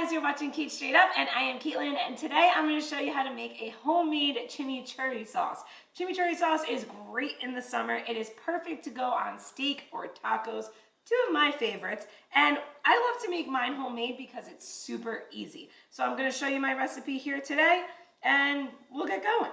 guys, you're watching Cait Straight Up, and I am Caitlin, and today I'm going to show you how to make a homemade chimichurri sauce. Chimichurri sauce is great in the summer. It is perfect to go on steak or tacos, two of my favorites, and I love to make mine homemade because it's super easy. So I'm going to show you my recipe here today, and we'll get going.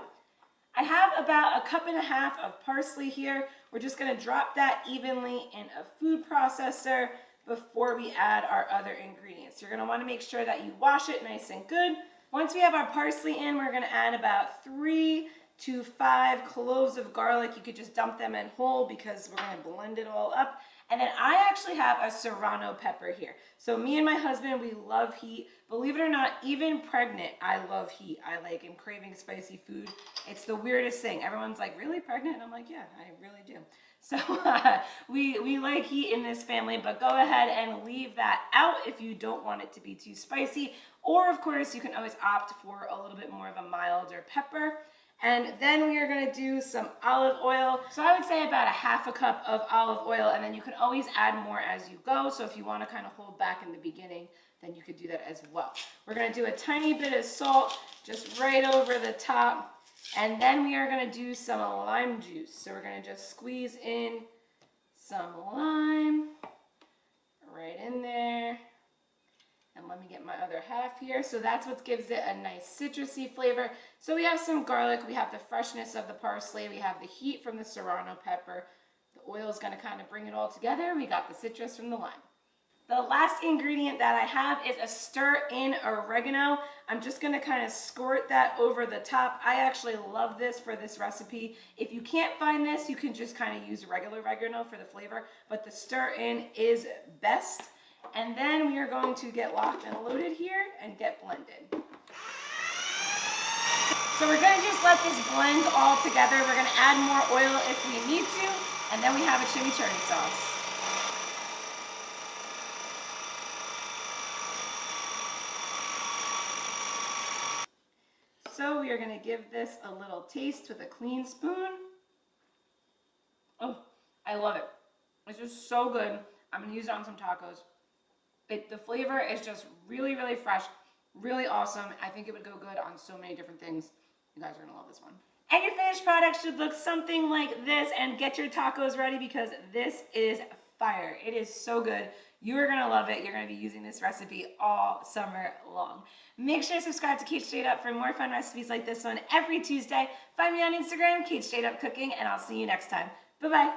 I have about 1.5 cups of parsley here. We're just going to drop that evenly in a food processor before we add our other ingredients. You're going to want to make sure that you wash it nice and good. Once we have our parsley in, we're going to add about 3 to 5 cloves of garlic. You could just dump them in whole because we're going to blend it all up. And then I actually have a serrano pepper here. So me and my husband, we love heat. Believe it or not, even pregnant, I love heat. I am craving spicy food. It's the weirdest thing. Everyone's like, really pregnant? And I'm like, yeah, I really do. So we like heat in this family, but go ahead and leave that out if you don't want it to be too spicy. Or of course, you can always opt for a little bit more of a milder pepper. And then we are going to do some olive oil. So I would say about 1/2 cup of olive oil, and then you can always add more as you go. So if you want to kind of hold back in the beginning, then you could do that as well. We're going to do a tiny bit of salt just right over the top. And then we are going to do some lime juice. So we're going to just squeeze in some lime right in there. And let me get my other half here. So that's what gives it a nice citrusy flavor. So we have some garlic, we have the freshness of the parsley, we have the heat from the serrano pepper. The oil is going to kind of bring it all together. We got the citrus from the lime. The last ingredient that I have is a stir-in oregano. I'm just going to kind of squirt that over the top. I actually love this for this recipe. If you can't find this, you can just kind of use regular oregano for the flavor, but the stir-in is best. And then we are going to get locked and loaded here and get blended. So we're going to just let this blend all together. We're going to add more oil if we need to, and then we have a chimichurri sauce. So we are going to give this a little taste with a clean spoon. Oh, I love it. It's just so good. I'm going to use it on some tacos. The flavor is just really, really fresh, really awesome. I think it would go good on so many different things. You guys are going to love this one. And your finished product should look something like this, and get your tacos ready because this is fire. It is so good. You are going to love it. You're going to be using this recipe all summer long. Make sure to subscribe to Cait Straight Up for more fun recipes like this one every Tuesday. Find me on Instagram, Cait Straight Up Cooking, and I'll see you next time. Bye-bye.